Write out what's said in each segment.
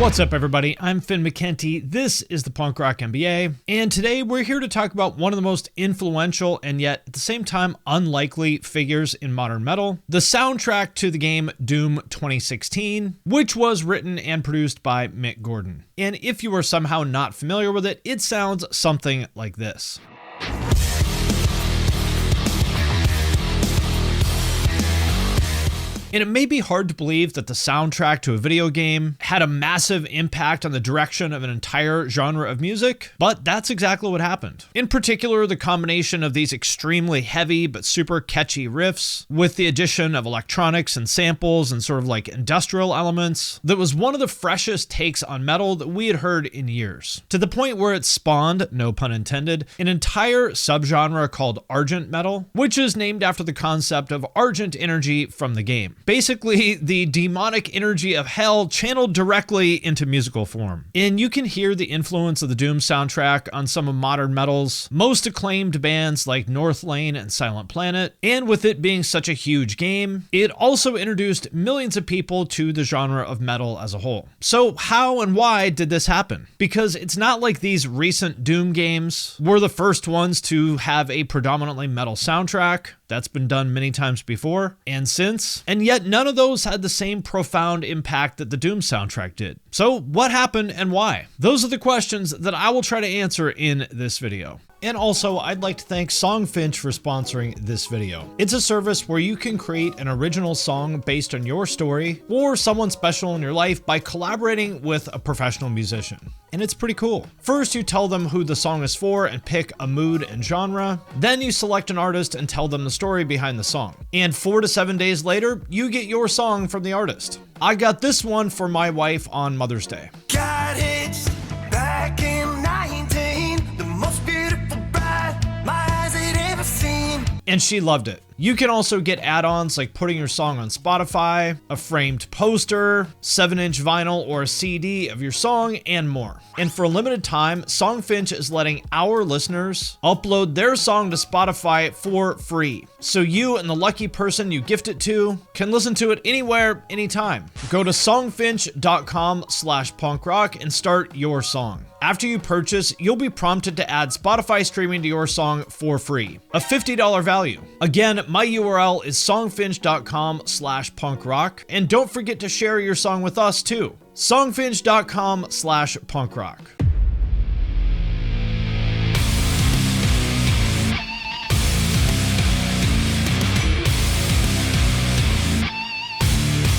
What's up, everybody? I'm Finn McKenty. This is the Punk Rock MBA, and today we're here to talk about one of the most influential and yet at the same time unlikely figures in modern metal, the soundtrack to the game Doom 2016, which was written and produced by Mick Gordon. And if you are somehow not familiar with it, it sounds something like this. And it may be hard to believe that the soundtrack to a video game had a massive impact on the direction of an entire genre of music, but that's exactly what happened. In particular, the combination of these extremely heavy but super catchy riffs with the addition of electronics and samples and sort of like industrial elements, that was one of the freshest takes on metal that we had heard in years. To the point where it spawned, no pun intended, an entire subgenre called Argent metal, which is named after the concept of Argent energy from the game. Basically, the demonic energy of hell channeled directly into musical form. And you can hear the influence of the Doom soundtrack on some of modern metal's most acclaimed bands like Northlane and Silent Planet. And with it being such a huge game, it also introduced millions of people to the genre of metal as a whole. So how and why did this happen? Because it's not like these recent Doom games were the first ones to have a predominantly metal soundtrack. That's been done many times before and since, and yet none of those had the same profound impact that the Doom soundtrack did. So what happened and why? Those are the questions that I will try to answer in this video. And also, I'd like to thank Songfinch for sponsoring this video. It's a service where you can create an original song based on your story or someone special in your life by collaborating with a professional musician. And it's pretty cool. First, you tell them who the song is for and pick a mood and genre. Then you select an artist and tell them the story behind the song. And 4 to 7 days later, you get your song from the artist. I got this one for my wife on Mother's Day. Got hitched back in 19, the most beautiful bride my eyes had ever seen. And she loved it. You can also get add-ons like putting your song on Spotify, a framed poster, 7-inch vinyl or a CD of your song, and more. And for a limited time, Songfinch is letting our listeners upload their song to Spotify for free. So you and the lucky person you gift it to can listen to it anywhere, anytime. Go to songfinch.com/punkrock and start your song. After you purchase, you'll be prompted to add Spotify streaming to your song for free, a $50 value. Again, my URL is songfinch.com/punkrock, and don't forget to share your song with us too. songfinch.com/punkrock.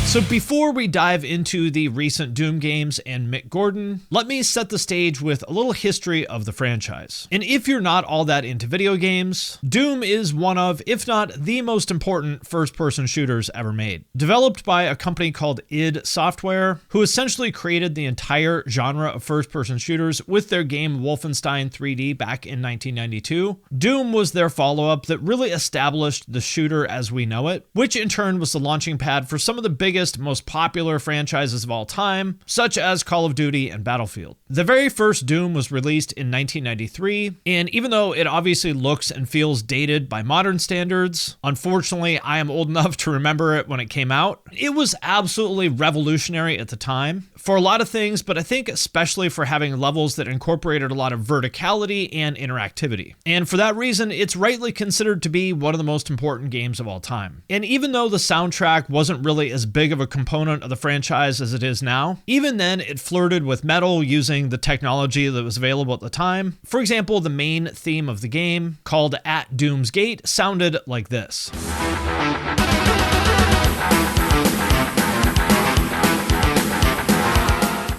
So before we dive into the recent Doom games and Mick Gordon, let me set the stage with a little history of the franchise. And if you're not all that into video games, Doom is one of, if not the most important first-person shooters ever made. Developed by a company called id Software, who essentially created the entire genre of first-person shooters with their game Wolfenstein 3D back in 1992, Doom was their follow-up that really established the shooter as we know it, which in turn was the launching pad for some of the biggest, most popular franchises of all time, such as Call of Duty and Battlefield. The very first Doom was released in 1993, and even though it obviously looks and feels dated by modern standards, unfortunately, I am old enough to remember it when it came out, it was absolutely revolutionary at the time for a lot of things, but I think especially for having levels that incorporated a lot of verticality and interactivity. And for that reason, it's rightly considered to be one of the most important games of all time. And even though the soundtrack wasn't really as big of a component of the franchise as it is now, even then it flirted with metal using the technology that was available at the time. For example, the main theme of the game, called At Doom's Gate, sounded like this.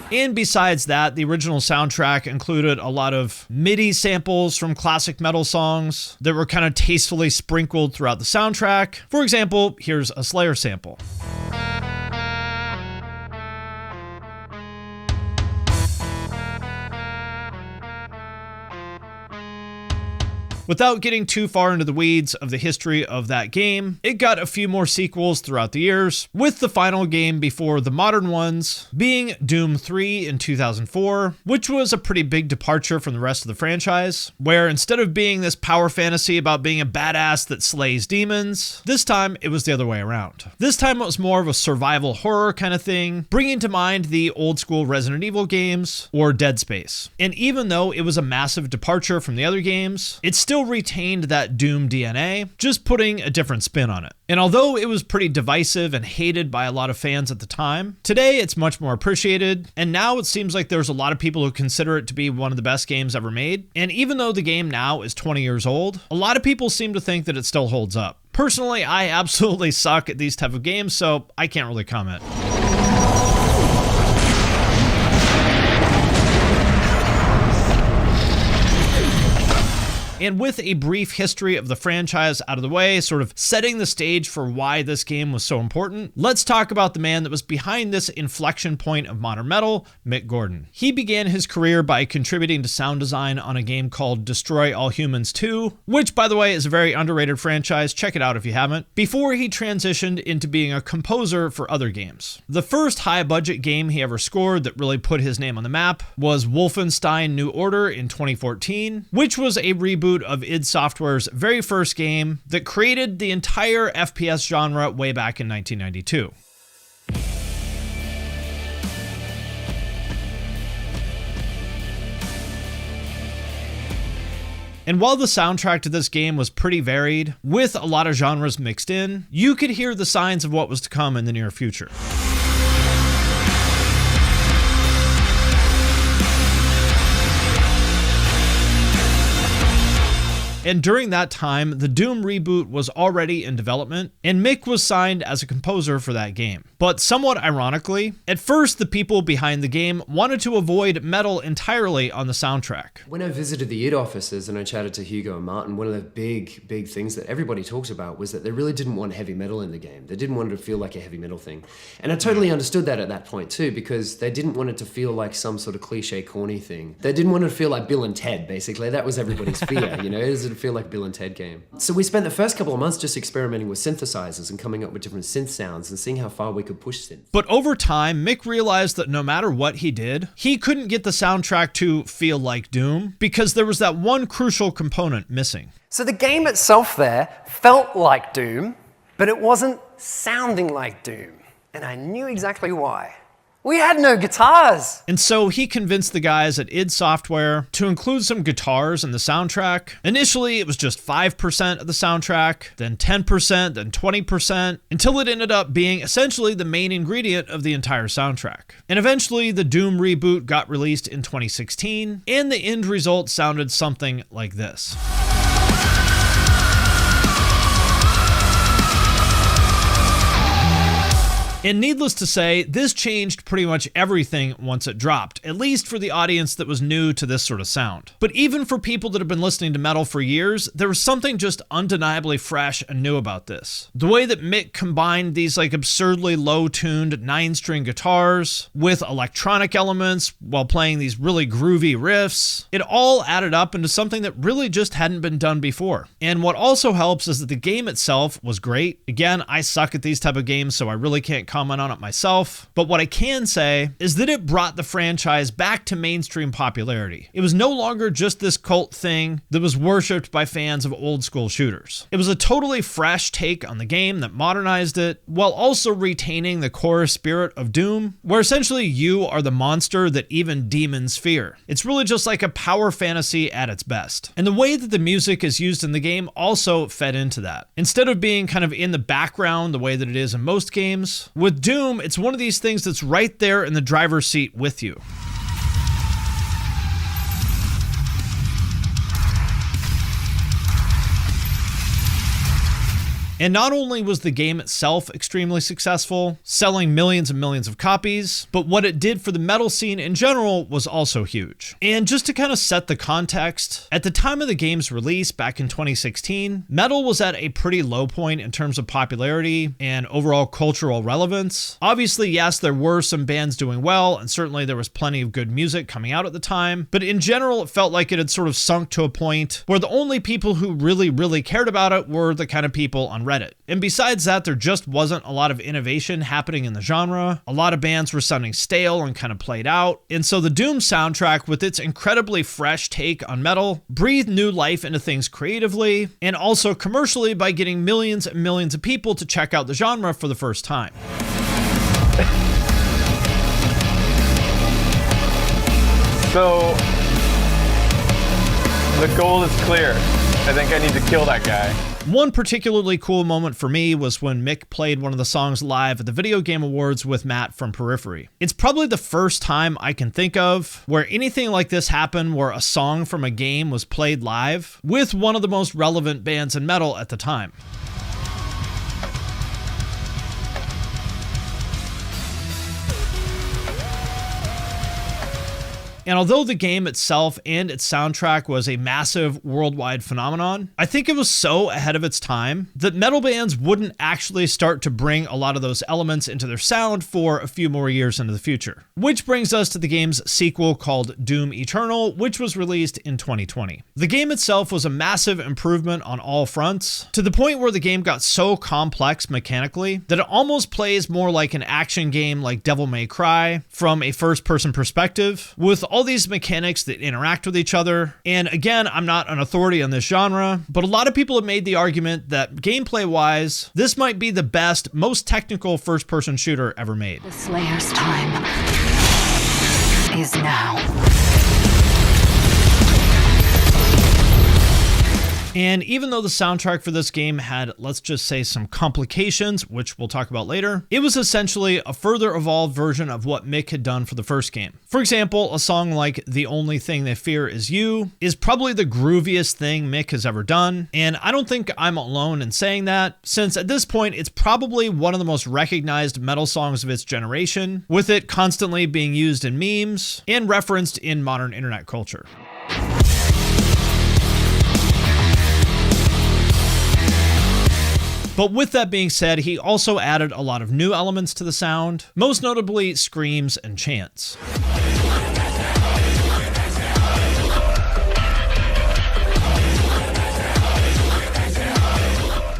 And besides that, the original soundtrack included a lot of MIDI samples from classic metal songs that were kind of tastefully sprinkled throughout the soundtrack. For example, here's a Slayer sample. Without getting too far into the weeds of the history of that game, it got a few more sequels throughout the years, with the final game before the modern ones being Doom 3 in 2004, which was a pretty big departure from the rest of the franchise, where instead of being this power fantasy about being a badass that slays demons, this time it was the other way around. This time it was more of a survival horror kind of thing, bringing to mind the old school Resident Evil games or Dead Space. And even though it was a massive departure from the other games, it still retained that Doom DNA, just putting a different spin on it. And although it was pretty divisive and hated by a lot of fans at the time, today it's much more appreciated, and now it seems like there's a lot of people who consider it to be one of the best games ever made. And even though the game now is 20 years old, a lot of people seem to think that it still holds up. Personally, I absolutely suck at these type of games, so I can't really comment. And with a brief history of the franchise out of the way, sort of setting the stage for why this game was so important, let's talk about the man that was behind this inflection point of modern metal, Mick Gordon. He began his career by contributing to sound design on a game called Destroy All Humans 2, which, by the way, is a very underrated franchise. Check it out if you haven't, before he transitioned into being a composer for other games. The first high-budget game he ever scored that really put his name on the map was Wolfenstein New Order in 2014, which was a reboot of id Software's very first game that created the entire FPS genre way back in 1992. And while the soundtrack to this game was pretty varied, with a lot of genres mixed in, you could hear the signs of what was to come in the near future. And during that time, the Doom reboot was already in development, and Mick was signed as a composer for that game. But somewhat ironically, at first the people behind the game wanted to avoid metal entirely on the soundtrack. When I visited the id offices and I chatted to Hugo and Martin, one of the big things that everybody talks about was that they really didn't want heavy metal in the game. They didn't want it to feel like a heavy metal thing. And I totally understood that at that point too, because they didn't want it to feel like some sort of cliche, corny thing. They didn't want it to feel like Bill and Ted, basically. That was everybody's fear, you know? Does it feel like Bill and Ted game? So we spent the first couple of months just experimenting with synthesizers and coming up with different synth sounds and seeing how far we could push synth. But over time, Mick realized that no matter what he did, he couldn't get the soundtrack to feel like Doom because there was that one crucial component missing. So the game itself there felt like Doom, but it wasn't sounding like Doom. And I knew exactly why. We had no guitars! And so he convinced the guys at id Software to include some guitars in the soundtrack. Initially, it was just 5% of the soundtrack, then 10%, then 20%, until it ended up being essentially the main ingredient of the entire soundtrack. And eventually, the Doom reboot got released in 2016, and the end result sounded something like this. And needless to say, this changed pretty much everything once it dropped, at least for the audience that was new to this sort of sound. But even for people that have been listening to metal for years, there was something just undeniably fresh and new about this. The way that Mick combined these like absurdly low-tuned 9-string guitars with electronic elements while playing these really groovy riffs, it all added up into something that really just hadn't been done before. And what also helps is that the game itself was great. Again, I suck at these type of games, so I really can't comment on it myself, but what I can say is that it brought the franchise back to mainstream popularity. It was no longer just this cult thing that was worshipped by fans of old school shooters. It was a totally fresh take on the game that modernized it while also retaining the core spirit of Doom, where essentially you are the monster that even demons fear. It's really just like a power fantasy at its best. And the way that the music is used in the game also fed into that. Instead of being kind of in the background the way that it is in most games, with Doom, it's one of these things that's right there in the driver's seat with you. And not only was the game itself extremely successful, selling millions and millions of copies, but what it did for the metal scene in general was also huge. And just to kind of set the context, at the time of the game's release back in 2016, metal was at a pretty low point in terms of popularity and overall cultural relevance. Obviously, yes, there were some bands doing well, and certainly there was plenty of good music coming out at the time, but in general, it felt like it had sort of sunk to a point where the only people who really cared about it were the kind of people on Reddit. And besides that, there just wasn't a lot of innovation happening in the genre. A lot of bands were sounding stale and kind of played out. And so the Doom soundtrack, with its incredibly fresh take on metal, breathed new life into things creatively and also commercially by getting millions and millions of people to check out the genre for the first time. So, the goal is clear. I think I need to kill that guy. One particularly cool moment for me was when Mick played one of the songs live at the Video Game Awards with Matt from Periphery. It's probably the first time I can think of where anything like this happened, where a song from a game was played live with one of the most relevant bands in metal at the time. And although the game itself and its soundtrack was a massive worldwide phenomenon, I think it was so ahead of its time that metal bands wouldn't actually start to bring a lot of those elements into their sound for a few more years into the future. Which brings us to the game's sequel called Doom Eternal, which was released in 2020. The game itself was a massive improvement on all fronts, to the point where the game got so complex mechanically that it almost plays more like an action game like Devil May Cry from a first-person perspective, with all these mechanics that interact with each other. And again, I'm not an authority on this genre, but a lot of people have made the argument that gameplay-wise, this might be the best, most technical first-person shooter ever made. The Slayer's time is now. And even though the soundtrack for this game had, let's just say, some complications, which we'll talk about later, it was essentially a further evolved version of what Mick had done for the first game. For example, a song like The Only Thing They Fear Is You is probably the grooviest thing Mick has ever done, and I don't think I'm alone in saying that, since at this point it's probably one of the most recognized metal songs of its generation, with it constantly being used in memes and referenced in modern internet culture. But with that being said, he also added a lot of new elements to the sound, most notably screams and chants.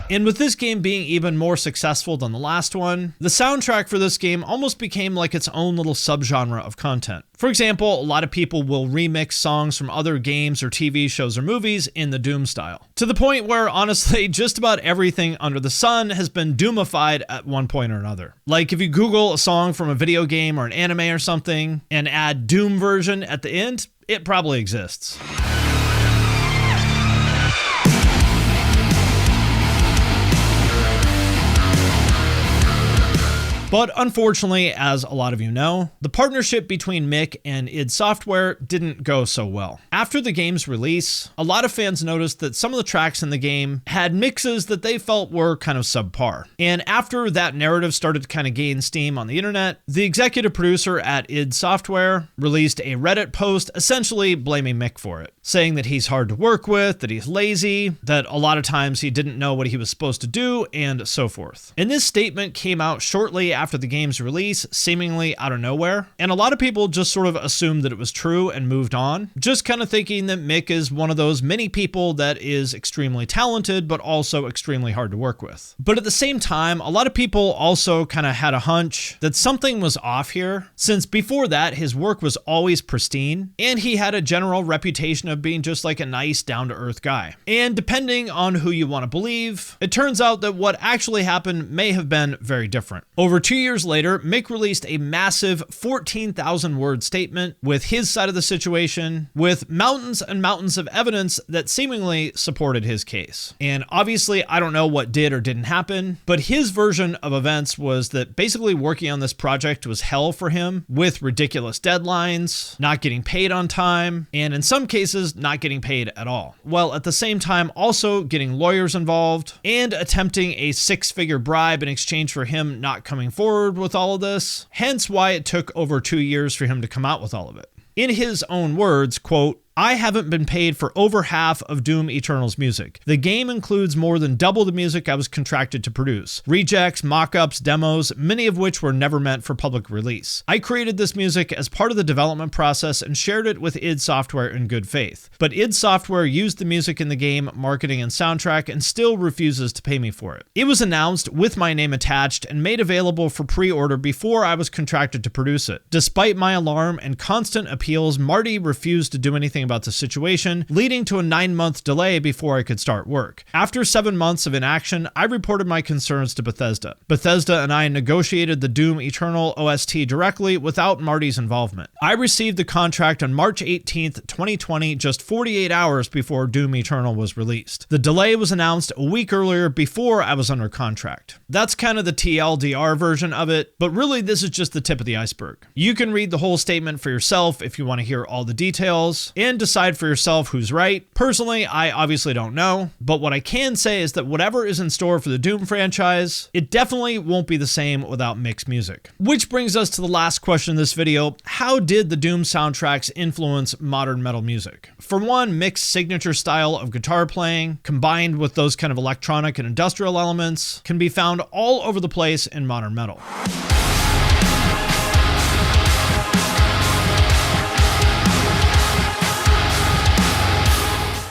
And with this game being even more successful than the last one, the soundtrack for this game almost became like its own little subgenre of content. For example, a lot of people will remix songs from other games or TV shows or movies in the Doom style, to the point where honestly just about everything under the sun has been Doomified at one point or another. Like if you Google a song from a video game or an anime or something and add Doom version at the end, it probably exists. But unfortunately, as a lot of you know, the partnership between Mick and id Software didn't go so well. After the game's release, a lot of fans noticed that some of the tracks in the game had mixes that they felt were kind of subpar. And after that narrative started to kind of gain steam on the internet, the executive producer at id Software released a Reddit post essentially blaming Mick for it, saying that he's hard to work with, that he's lazy, that a lot of times he didn't know what he was supposed to do, and so forth. And this statement came out shortly after the game's release, seemingly out of nowhere, and a lot of people just sort of assumed that it was true and moved on, just kind of thinking that Mick is one of those many people that is extremely talented but also extremely hard to work with. But at the same time, a lot of people also kind of had a hunch that something was off here, since before that his work was always pristine and he had a general reputation of being just like a nice, down-to-earth guy. And depending on who you want to believe, it turns out that what actually happened may have been very different. Over 2 years later, Mick released a massive 14,000 word statement with his side of the situation, with mountains and mountains of evidence that seemingly supported his case. And obviously, I don't know what did or didn't happen, but his version of events was that basically working on this project was hell for him, with ridiculous deadlines, not getting paid on time, and in some cases, not getting paid at all. While at the same time also getting lawyers involved and attempting a six-figure bribe in exchange for him not coming forward with all of this, hence why it took over 2 years for him to come out with all of it. In his own words, quote, "I haven't been paid for over half of Doom Eternal's music. The game includes more than double the music I was contracted to produce. Rejects, mock-ups, demos, many of which were never meant for public release. I created this music as part of the development process and shared it with id Software in good faith. But id Software used the music in the game, marketing, and soundtrack and still refuses to pay me for it. It was announced with my name attached and made available for pre-order before I was contracted to produce it. Despite my alarm and constant appeals, Marty refused to do anything about the situation, leading to a 9-month delay before I could start work. After 7 months of inaction, I reported my concerns to Bethesda. Bethesda and I negotiated the Doom Eternal OST directly without Marty's involvement. I received the contract on March 18th, 2020, just 48 hours before Doom Eternal was released. The delay was announced a week earlier before I was under contract." That's kind of the TLDR version of it, but really this is just the tip of the iceberg. You can read the whole statement for yourself if you want to hear all the details, and decide for yourself who's right. Personally, I obviously don't know, but what I can say is that whatever is in store for the Doom franchise, it definitely won't be the same without Mick's music. Which brings us to the last question in this video: how did the Doom soundtracks influence modern metal music? For one, Mick's signature style of guitar playing, combined with those kind of electronic and industrial elements, can be found all over the place in modern metal.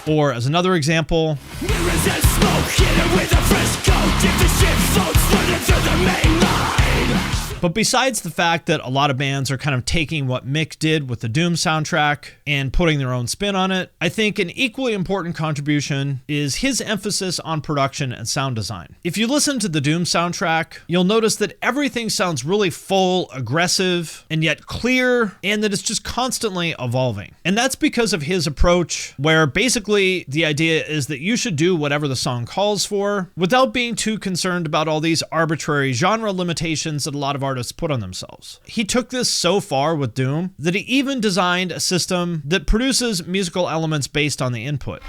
Or as another example, Mirrors and smoke, hit it with a fresh coat. If the shit floats, run it through the main line. but besides the fact that a lot of bands are kind of taking what Mick did with the Doom soundtrack and putting their own spin on it, I think an equally important contribution is his emphasis on production and sound design. If you listen to the Doom soundtrack, you'll notice that everything sounds really full, aggressive, and yet clear, and that it's just constantly evolving. And that's because of his approach, where basically the idea is that you should do whatever the song calls for without being too concerned about all these arbitrary genre limitations that a lot of artists put on themselves. He took this so far with Doom that he even designed a system that produces musical elements based on the input.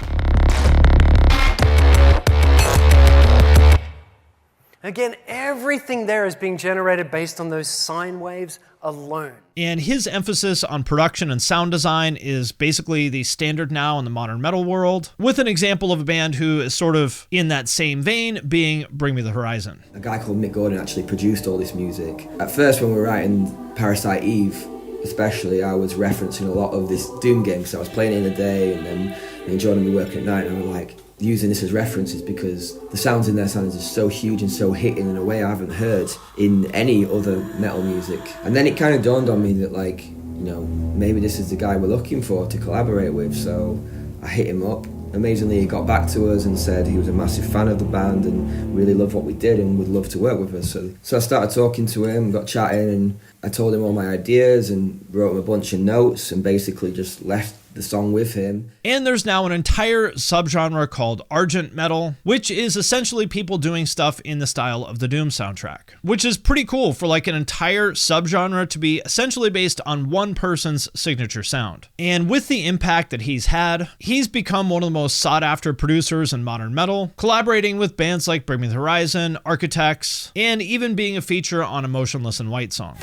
Again, everything there is being generated based on those sine waves alone. And his emphasis on production and sound design is basically the standard now in the modern metal world, with an example of a band who is sort of in that same vein being Bring Me the Horizon. A guy called Mick Gordon actually produced all this music. At first, when we were writing Parasite Eve, especially, I was referencing a lot of this Doom game, so I was playing it in the day, and then me and Jordan were working at night, and I was like, using this as references because the sounds in there sounded just so huge and so hitting in a way I haven't heard in any other metal music. And then it kind of dawned on me that, like, you know, maybe this is the guy we're looking for to collaborate with. So I hit him up. Amazingly, he got back to us and said he was a massive fan of the band and really loved what we did and would love to work with us. So I started talking to him, got chatting, and I told him all my ideas and wrote him a bunch of notes and basically just left the song with him. And there's now an entire subgenre called Argent Metal, which is essentially people doing stuff in the style of the Doom soundtrack, which is pretty cool for like an entire subgenre to be essentially based on one person's signature sound. And with the impact that he's had, he's become one of the most sought after producers in modern metal, collaborating with bands like Bring Me the Horizon, Architects, and even being a feature on a Motionless in White song.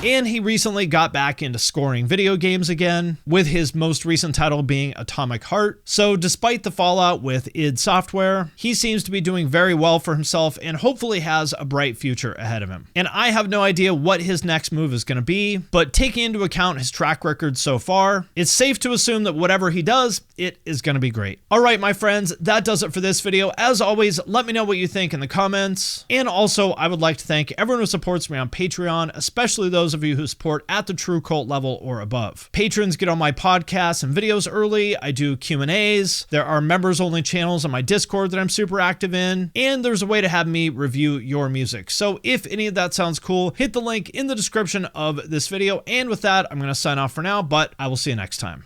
And he recently got back into scoring video games again, with his most recent title being Atomic Heart. So despite the fallout with id Software, he seems to be doing very well for himself and hopefully has a bright future ahead of him. And I have no idea what his next move is going to be, but taking into account his track record so far, it's safe to assume that whatever he does, It is going to be great. All right, my friends, that does it for this video. As always, let me know what you think in the comments. And also, I would like to thank everyone who supports me on Patreon, especially those of you who support at the True Cult level or above. Patrons get on my podcasts and videos early. I do Q&As. There are members-only channels on my Discord that I'm super active in. And there's a way to have me review your music. So if any of that sounds cool, hit the link in the description of this video. And with that, I'm going to sign off for now, but I will see you next time.